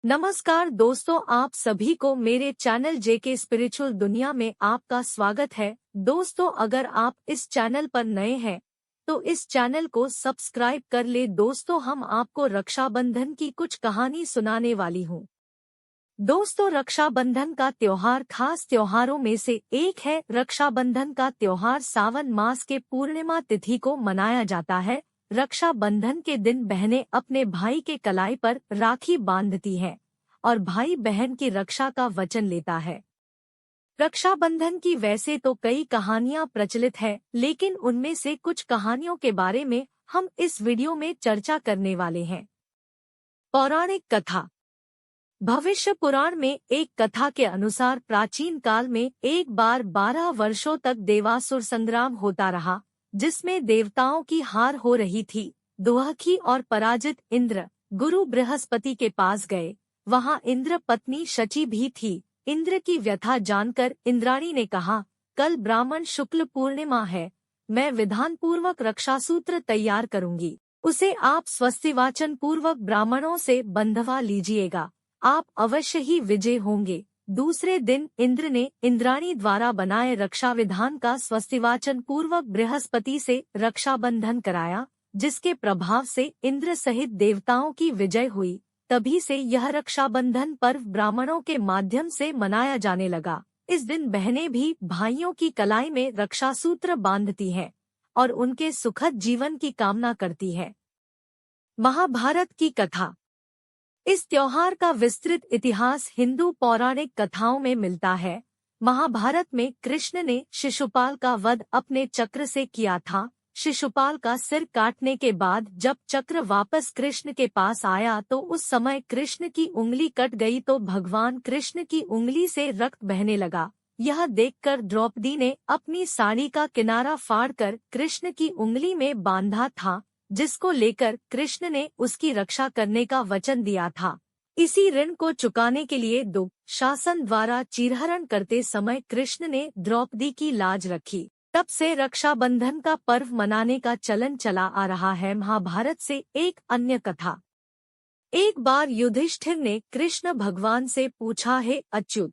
नमस्कार दोस्तों, आप सभी को मेरे चैनल जेके स्पिरिचुअल दुनिया में आपका स्वागत है। दोस्तों, अगर आप इस चैनल पर नए हैं तो इस चैनल को सब्सक्राइब कर ले। दोस्तों, हम आपको रक्षाबंधन की कुछ कहानी सुनाने वाली हूँ। दोस्तों, रक्षाबंधन का त्योहार खास त्योहारों में से एक है। रक्षाबंधन का त्योहार सावन मास के पूर्णिमा तिथि को मनाया जाता है। रक्षाबंधन के दिन बहनें अपने भाई के कलाई पर राखी बांधती हैं और भाई बहन की रक्षा का वचन लेता है। रक्षाबंधन की वैसे तो कई कहानियां प्रचलित है, लेकिन उनमें से कुछ कहानियों के बारे में हम इस वीडियो में चर्चा करने वाले हैं। पौराणिक कथा। भविष्य पुराण में एक कथा के अनुसार प्राचीन काल में एक बार 12 वर्षों तक देवासुर संग्राम होता रहा, जिसमें देवताओं की हार हो रही थी। दुहखी और पराजित इंद्र गुरु बृहस्पति के पास गए। वहां इंद्र पत्नी शची भी थी। इंद्र की व्यथा जानकर इंद्राणी ने कहा, कल ब्राह्मण शुक्ल पूर्णिमा है, मैं विधान पूर्वक रक्षासूत्र तैयार करूंगी। उसे आप स्वस्तिवाचन पूर्वक ब्राह्मणों से बंधवा लीजिएगा, आप अवश्य ही विजय होंगे। दूसरे दिन इंद्र ने इंद्राणी द्वारा बनाए रक्षा विधान का स्वस्तिवाचन पूर्वक बृहस्पति से रक्षाबंधन कराया, जिसके प्रभाव से इंद्र सहित देवताओं की विजय हुई। तभी से यह रक्षाबंधन पर्व ब्राह्मणों के माध्यम से मनाया जाने लगा। इस दिन बहनें भी भाइयों की कलाई में रक्षासूत्र बांधती हैं और उनके सुखद जीवन की कामना करती है। महाभारत की कथा। इस त्योहार का विस्तृत इतिहास हिंदू पौराणिक कथाओं में मिलता है। महाभारत में कृष्ण ने शिशुपाल का वध अपने चक्र से किया था। शिशुपाल का सिर काटने के बाद जब चक्र वापस कृष्ण के पास आया तो उस समय कृष्ण की उंगली कट गई तो भगवान कृष्ण की उंगली से रक्त बहने लगा। यह देखकर द्रौपदी ने अपनी साड़ी का किनारा फाड़कर कृष्ण की उंगली में बांधा था, जिसको लेकर कृष्ण ने उसकी रक्षा करने का वचन दिया था। इसी ऋण को चुकाने के लिए दुशासन द्वारा चीरहरण करते समय कृष्ण ने द्रौपदी की लाज रखी। तब से रक्षाबंधन का पर्व मनाने का चलन चला आ रहा है। महाभारत से एक अन्य कथा। एक बार युधिष्ठिर ने कृष्ण भगवान से पूछा, हे अच्युत,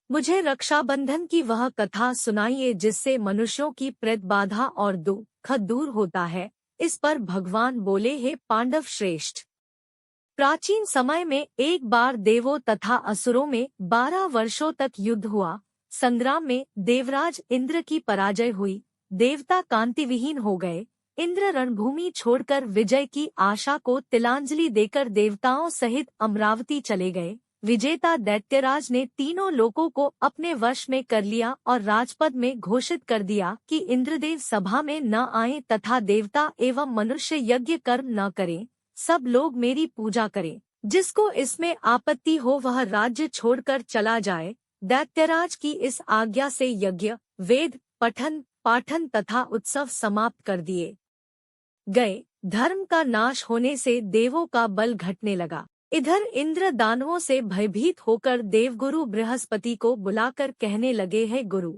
मुझे रक्षाबंधन की वह कथा सुनाइए जिससे मनुष्यों की प्रेत बाधा और दुख दूर होता है। इस पर भगवान बोले, हे पांडव श्रेष्ठ, प्राचीन समय में एक बार देवों तथा असुरों में 12 वर्षों तक युद्ध हुआ। संग्राम में देवराज इंद्र की पराजय हुई। देवता कांतिविहीन हो गए। इंद्र रणभूमि छोड़कर विजय की आशा को तिलांजलि देकर देवताओं सहित अमरावती चले गए। विजेता दैत्यराज ने तीनों लोकों को अपने वश में कर लिया और राजपद में घोषित कर दिया कि इंद्रदेव सभा में न आएं तथा देवता एवं मनुष्य यज्ञ कर्म न करें। सब लोग मेरी पूजा करें। जिसको इसमें आपत्ति हो वह राज्य छोड़कर चला जाए। दैत्यराज की इस आज्ञा से यज्ञ, वेद, पठन पाठन तथा उत्सव समाप्त कर दिए गए। धर्म का नाश होने से देवों का बल घटने लगा। इधर इंद्र दानवों से भयभीत होकर देवगुरु बृहस्पति को बुलाकर कहने लगे, है गुरु,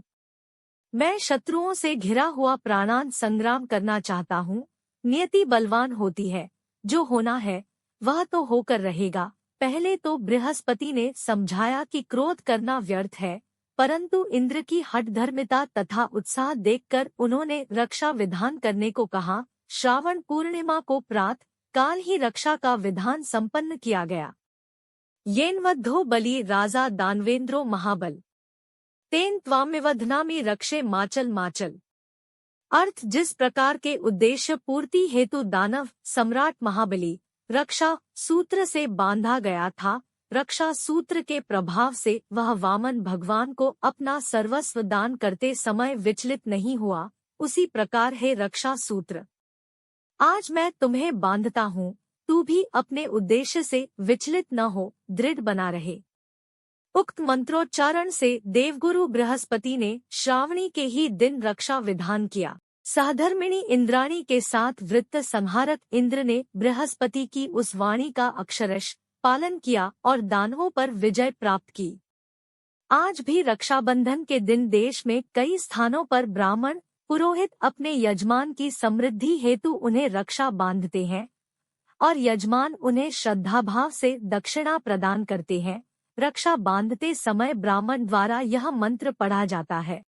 मैं शत्रुओं से घिरा हुआ प्राणांत संग्राम करना चाहता हूँ। नियति बलवान होती है, जो होना है वह तो होकर रहेगा। पहले तो बृहस्पति ने समझाया कि क्रोध करना व्यर्थ है, परंतु इंद्र की हठधर्मिता तथा उत्साह देखकर उन्होंने रक्षा विधान करने को कहा। श्रावण पूर्णिमा को प्रातः काल ही रक्षा का विधान संपन्न किया गया। येनवद्धो बलि राजा दानवेंद्रो महाबल, तेन त्वाम्यवध्नामि रक्षे माचल माचल। अर्थ, जिस प्रकार के उद्देश्य पूर्ति हेतु दानव सम्राट महाबली रक्षा सूत्र से बांधा गया था, रक्षा सूत्र के प्रभाव से वह वामन भगवान को अपना सर्वस्व दान करते समय विचलित नहीं हुआ, उसी प्रकार है रक्षा सूत्र। आज मैं तुम्हें बांधता हूँ, तू भी अपने उद्देश्य से विचलित न हो, दृढ़ बना रहे। उक्त मंत्रोच्चारण से देवगुरु बृहस्पति ने श्रावणी के ही दिन रक्षा विधान किया। सहधर्मिणी इंद्राणी के साथ वृत्त संहारक इंद्र ने बृहस्पति की उस वाणी का अक्षरश पालन किया और दानवों पर विजय प्राप्त की। आज भी रक्षाबंधन के दिन देश में कई स्थानों पर ब्राह्मण पुरोहित अपने यजमान की समृद्धि हेतु उन्हें रक्षा बांधते हैं। और यजमान उन्हें श्रद्धाभाव से दक्षिणा प्रदान करते हैं। रक्षा बांधते समय ब्राह्मण द्वारा यह मंत्र पढ़ा जाता है।